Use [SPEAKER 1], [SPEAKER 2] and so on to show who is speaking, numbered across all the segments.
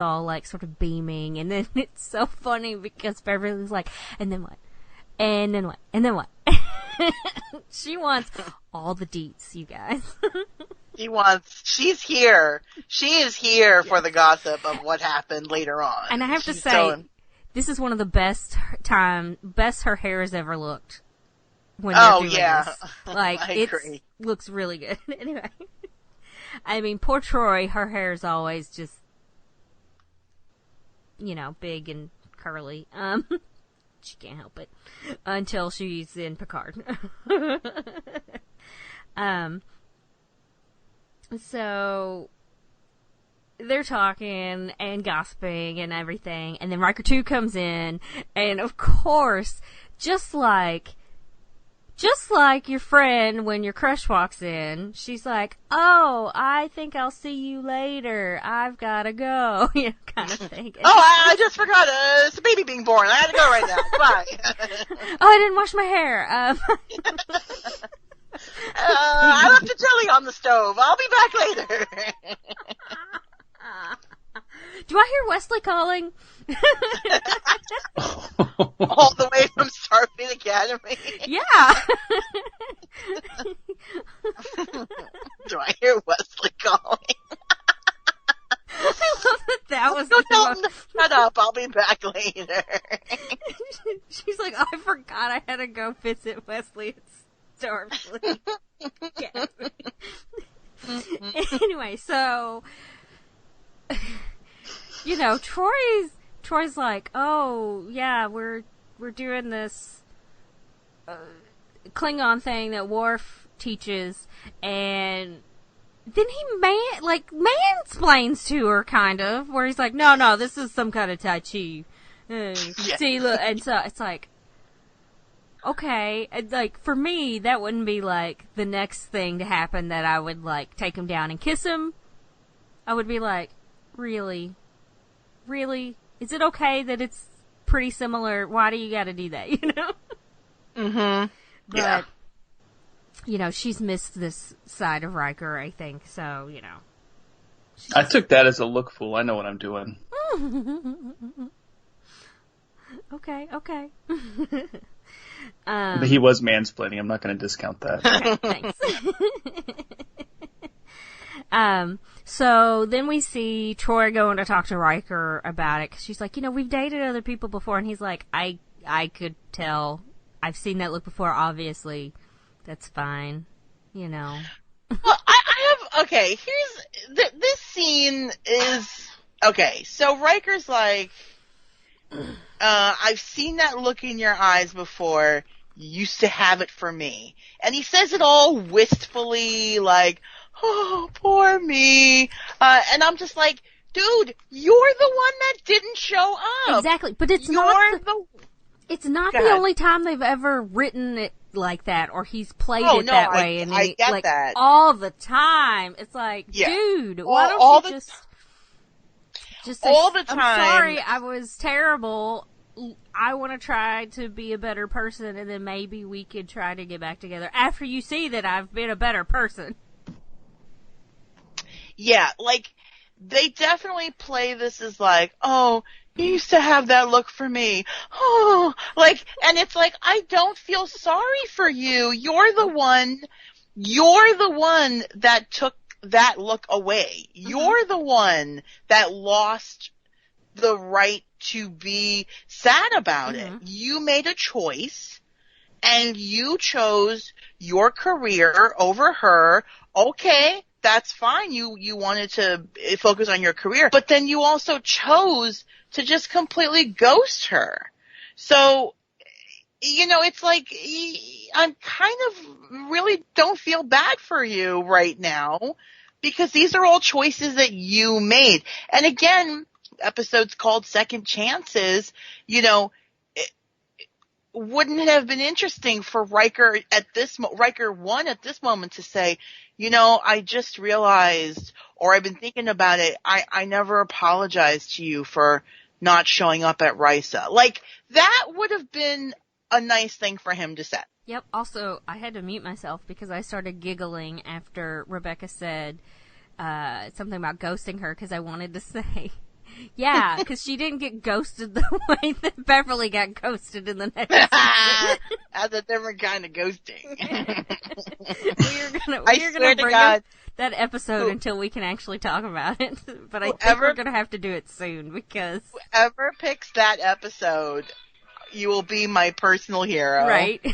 [SPEAKER 1] all like sort of beaming, and then it's so funny because Beverly's like, and then what? And then what? And then what? She wants all the deets, you guys.
[SPEAKER 2] She's here. She is here for the gossip of what happened later on.
[SPEAKER 1] And I have to say, this is one of the best her hair has ever looked. When they're doing this. Like, it looks really good. Anyway. I mean, poor Troy, her hair is always just, big and curly. She can't help it. Until she's in Picard. So, they're talking and gossiping and everything, and then Riker 2 comes in, and of course, just like your friend when your crush walks in, she's like, "Oh, I think I'll see you later. I've gotta go," kind of thing.
[SPEAKER 2] I just forgot. It's a baby being born. I gotta go right now. Bye.
[SPEAKER 1] Oh, I didn't wash my hair.
[SPEAKER 2] I left the jelly on the stove. I'll be back later.
[SPEAKER 1] Do I hear Wesley calling?
[SPEAKER 2] All the way from Starfleet Academy?
[SPEAKER 1] Yeah.
[SPEAKER 2] Do I hear Wesley calling?
[SPEAKER 1] I love that was
[SPEAKER 2] Don't tell him to shut up. I'll be back later.
[SPEAKER 1] She's like, I forgot I had to go visit Wesley at Starfleet Academy. Anyway, so... Troy's like, oh, yeah, we're doing this Klingon thing that Worf teaches, and then he mansplains to her, kind of, where he's like, no, this is some kind of Tai Chi. See, look, and so it's like, okay, like, for me, that wouldn't be, like, the next thing to happen that I would, like, take him down and kiss him. I would be like, really? Really? Is it okay that it's pretty similar? Why do you gotta do that,
[SPEAKER 2] Mm-hmm.
[SPEAKER 1] But, she's missed this side of Riker, I think, so,
[SPEAKER 3] I took that as a look fool. I know what I'm doing.
[SPEAKER 1] Okay.
[SPEAKER 3] But he was mansplaining. I'm not going to discount that.
[SPEAKER 1] Okay, thanks. So then we see Troy going to talk to Riker about it, because she's like, we've dated other people before, and he's like, I could tell. I've seen that look before, obviously. That's fine.
[SPEAKER 2] Well, I have, okay, this scene is, okay, so Riker's like, I've seen that look in your eyes before. You used to have it for me. And he says it all wistfully, like, oh, poor me. And I'm just like, dude, you're the one that didn't show up.
[SPEAKER 1] Exactly, but it's not the only time they've ever written it like that, or he's played that way. And
[SPEAKER 2] I get that.
[SPEAKER 1] All the time. It's like, dude, why don't you just say,
[SPEAKER 2] all the time.
[SPEAKER 1] I'm sorry, I was terrible. I want to try to be a better person, and then maybe we could try to get back together after you see that I've been a better person.
[SPEAKER 2] Yeah, like, they definitely play this as like, oh, you used to have that look for me. Oh, like, and it's like, I don't feel sorry for you. You're the one that took that look away. Mm-hmm. You're the one that lost the right to be sad about it. You made a choice, and you chose your career over her. Okay, that's fine. You wanted to focus on your career, but then you also chose to just completely ghost her. So, it's like, I'm kind of really don't feel bad for you right now, because these are all choices that you made. And again, episodes called Second Chances, wouldn't it have been interesting for Riker Riker 1 at this moment to say, I just realized, or I've been thinking about it, I never apologized to you for not showing up at Risa. Like, that would have been a nice thing for him to say.
[SPEAKER 1] Yep. Also, I had to mute myself because I started giggling after Rebecca said something about ghosting her, because I wanted to say, Yeah, because she didn't get ghosted the way that Beverly got ghosted in the next season.
[SPEAKER 2] That's a different kind of ghosting.
[SPEAKER 1] We're gonna bring up that episode until we can actually talk about it. But I think we're gonna have to do it soon because
[SPEAKER 2] whoever picks that episode, you will be my personal hero.
[SPEAKER 1] Right.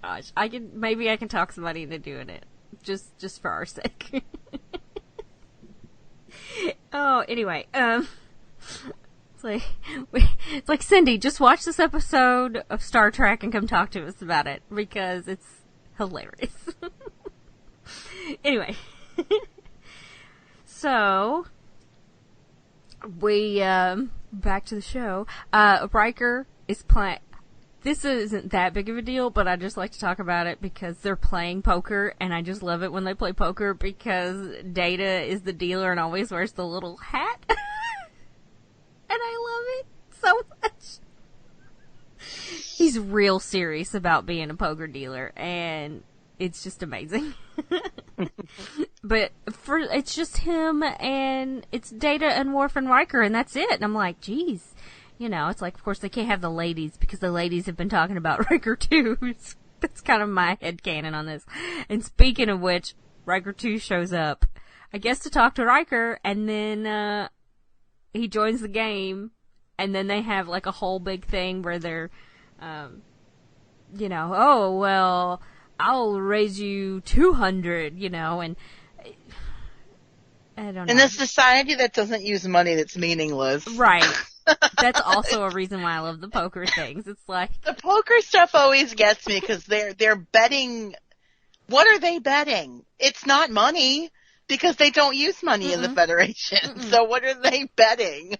[SPEAKER 1] Gosh, maybe I can talk somebody into doing it. Just for our sake. Oh, anyway, it's like Cindy, just watch this episode of Star Trek and come talk to us about it because it's hilarious. Anyway, so we back to the show. Riker is playing. This isn't that big of a deal, but I just like to talk about it because they're playing poker, and I just love it when they play poker because Data is the dealer and always wears the little hat. And I love it so much. He's real serious about being a poker dealer, and it's just amazing. But it's just him, and it's Data and Worf and Riker, and that's it. And I'm like, geez. You know, it's like, of course, they can't have the ladies because the ladies have been talking about Riker 2. That's kind of my headcanon on this. And speaking of which, Riker 2 shows up, I guess to talk to Riker, and then he joins the game, and then they have like a whole big thing where they're, you know, oh, well, I'll raise you 200, you know, and I don't know.
[SPEAKER 2] In a society that doesn't use money that's meaningless.
[SPEAKER 1] Right. That's also a reason why I love the poker things. It's like
[SPEAKER 2] the poker stuff always gets me because they're betting. What are they betting? It's not money because they don't use money in the Federation. So what are they betting?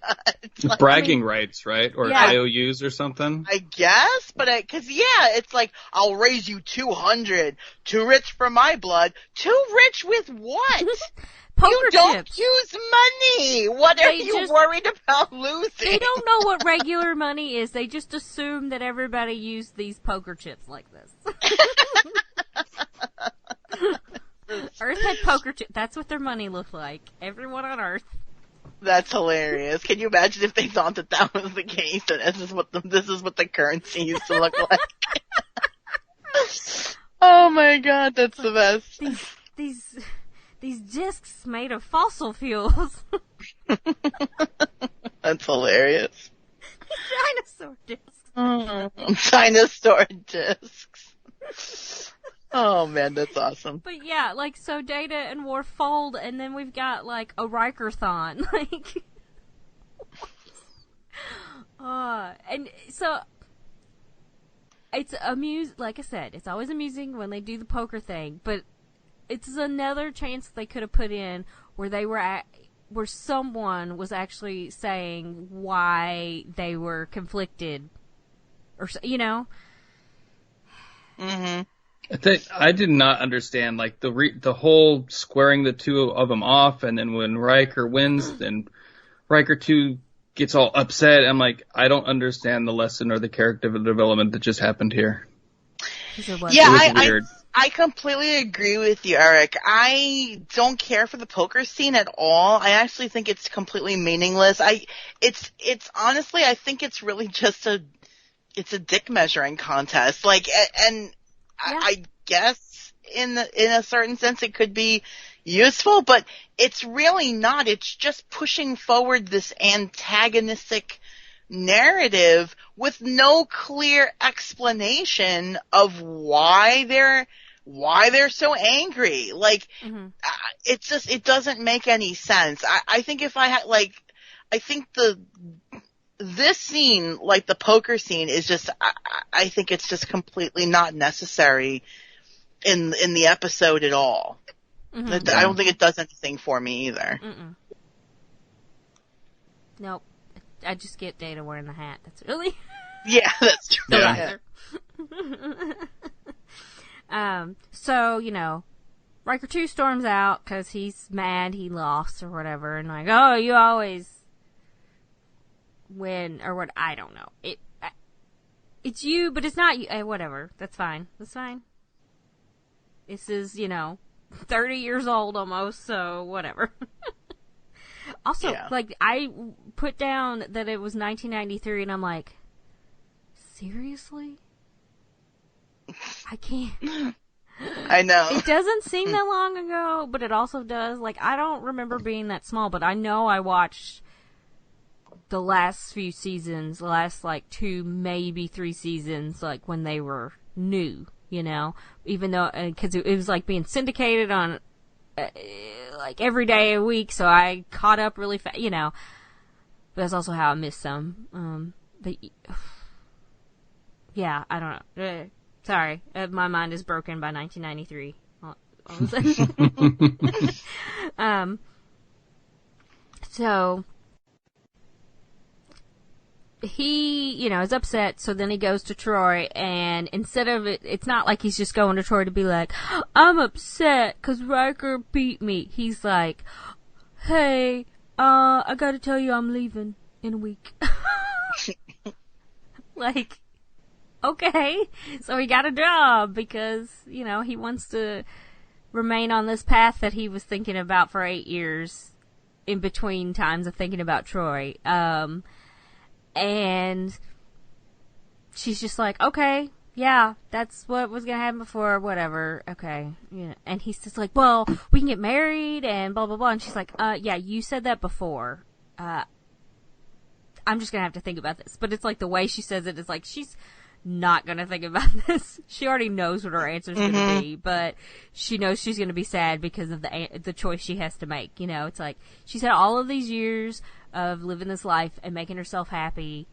[SPEAKER 3] Like, bragging rights, right? Or IOUs or something?
[SPEAKER 2] I guess, but it's like, I'll raise you 200. Too rich for my blood. Too rich with what? You don't use money. What are you worried about losing?
[SPEAKER 1] They don't know what regular money is. They just assume that everybody used these poker chips like this. Earth had poker chips. That's what their money looked like. Everyone on Earth.
[SPEAKER 2] That's hilarious. Can you imagine if they thought that was the case and this is what the currency used to look like? Oh my god, that's the best.
[SPEAKER 1] These discs made of fossil fuels.
[SPEAKER 2] That's hilarious.
[SPEAKER 1] Dinosaur discs.
[SPEAKER 2] Dinosaur discs. Oh man, that's awesome.
[SPEAKER 1] But yeah, like, so Data and Worf fold, and then we've got like a Riker-thon. Like, and so it's like I said, it's always amusing when they do the poker thing, but it's another chance they could have put in where they were where someone was actually saying why they were conflicted, or you know.
[SPEAKER 2] Mm-hmm.
[SPEAKER 3] I did not understand like the whole squaring the two of them off, and then when Riker wins, then Riker 2 gets all upset. I'm like, I don't understand the lesson or the character development that just happened here.
[SPEAKER 2] Yeah, I completely agree with you, Eric. I don't care for the poker scene at all. I actually think it's completely meaningless. It's honestly, I think it's really just a dick measuring contest. Like, and I guess in a certain sense it could be useful, but it's really not. It's just pushing forward this antagonistic narrative with no clear explanation of why they're so angry. Like, it doesn't make any sense. I think if I had, like, I think this scene, like the poker scene, is just, I think it's just completely not necessary in the episode at all. Mm-hmm. I don't think it does anything for me either.
[SPEAKER 1] Nope. I just get Data wearing the hat. That's really...
[SPEAKER 2] Yeah, that's true.
[SPEAKER 1] So, you know, Riker 2 storms out because he's mad he lost or whatever, and like, oh, you always win, or what, I don't know. It's you, but it's not you. Whatever. That's fine. This is, 30 years old almost, so whatever. Also, I put down that it was 1993, and I'm like, seriously? I can't.
[SPEAKER 2] I know.
[SPEAKER 1] It doesn't seem that long ago, but it also does. Like, I don't remember being that small, but I know I watched the last few seasons, the last, 2, maybe 3 seasons, when they were new, even though, because it was, being syndicated on, every day a week, so I caught up really fast, but that's also how I missed some, but, yeah, I don't know. Sorry, my mind is broken by 1993. All of a sudden. So he, is upset. So then he goes to Troy, and instead of it's not like he's just going to Troy to be like, "I'm upset because Riker beat me." He's like, "Hey, I got to tell you, I'm leaving in a week." Okay, so he got a job because, he wants to remain on this path that he was thinking about for 8 years in between times of thinking about Troy. And she's just like, okay, yeah, that's what was going to happen before, whatever, okay. And he's just like, well, we can get married and blah, blah, blah. And she's like, yeah, you said that before. I'm just going to have to think about this. But it's the way she says it is she's not gonna think about this. She already knows what her answer's gonna be, but she knows she's gonna be sad because of the choice she has to make. It's she's had all of these years of living this life and making herself happy,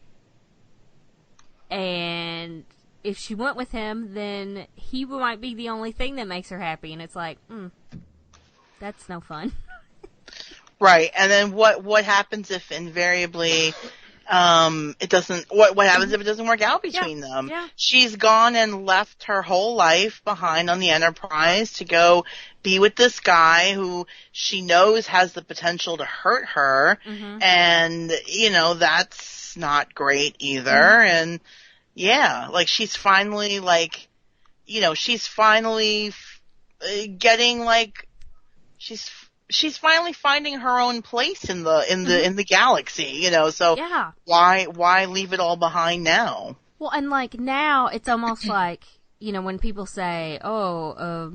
[SPEAKER 1] and if she went with him, then he might be the only thing that makes her happy, and it's that's no fun.
[SPEAKER 2] Right, and then what happens if invariably it doesn't, what happens if it doesn't work out between them?
[SPEAKER 1] Yeah.
[SPEAKER 2] She's gone and left her whole life behind on the Enterprise to go be with this guy who she knows has the potential to hurt her, and, that's not great either, and, yeah, she's finally, getting, she's finally finding her own place in the galaxy, so
[SPEAKER 1] yeah.
[SPEAKER 2] why leave it all behind now?
[SPEAKER 1] Well, and now it's almost when people say, I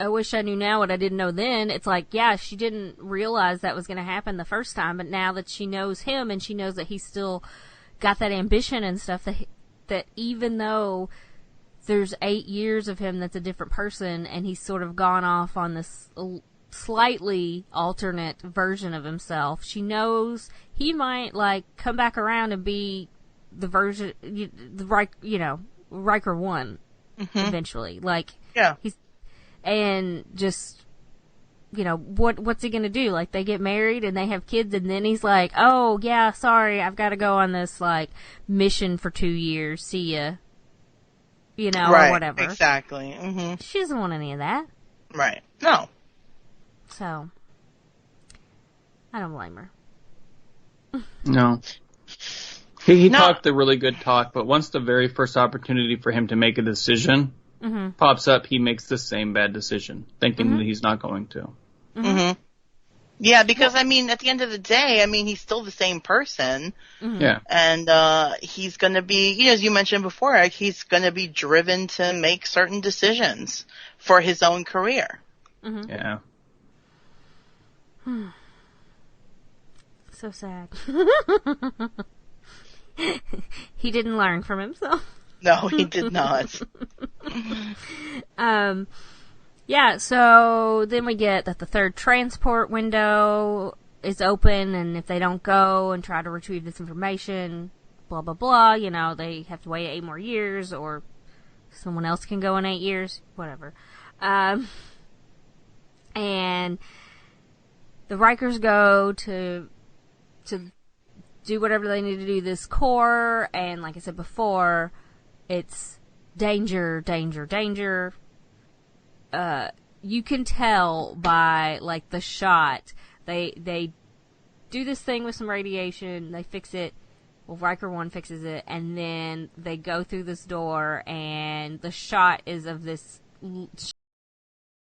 [SPEAKER 1] wish I knew now what I didn't know then, it's yeah, she didn't realize that was going to happen the first time, but now that she knows him and she knows that he's still got that ambition and stuff, that even though there's 8 years of him that's a different person, and he's sort of gone off on this slightly alternate version of himself, she knows he might come back around and be the version, Riker 1 eventually.
[SPEAKER 2] Yeah.
[SPEAKER 1] He's, and just, what's he gonna do? They get married and they have kids, and then he's like, oh yeah, sorry, I've got to go on this mission for 2 years. See ya.
[SPEAKER 2] Right,
[SPEAKER 1] or whatever.
[SPEAKER 2] Exactly.
[SPEAKER 1] She doesn't want any of that.
[SPEAKER 2] Right. No.
[SPEAKER 1] So, I don't blame her.
[SPEAKER 3] No. He talked a really good talk, but once the very first opportunity for him to make a decision pops up, he makes the same bad decision, thinking that he's not going to.
[SPEAKER 2] Yeah, because, at the end of the day, he's still the same person.
[SPEAKER 3] Yeah.
[SPEAKER 2] And, he's gonna be, as you mentioned before, he's gonna be driven to make certain decisions for his own career.
[SPEAKER 3] Yeah.
[SPEAKER 1] So sad. He didn't learn from himself.
[SPEAKER 2] No, he did not.
[SPEAKER 1] Yeah, so then we get that the third transport window is open, and if they don't go and try to retrieve this information, blah, blah, blah, they have to wait 8 more years, or someone else can go in 8 years, whatever. And the Rikers go to do whatever they need to do this core, and like I said before, it's danger, danger, danger. You can tell by, the shot, they do this thing with some radiation, they fix it, well, Riker 1 fixes it, and then they go through this door, and the shot is of this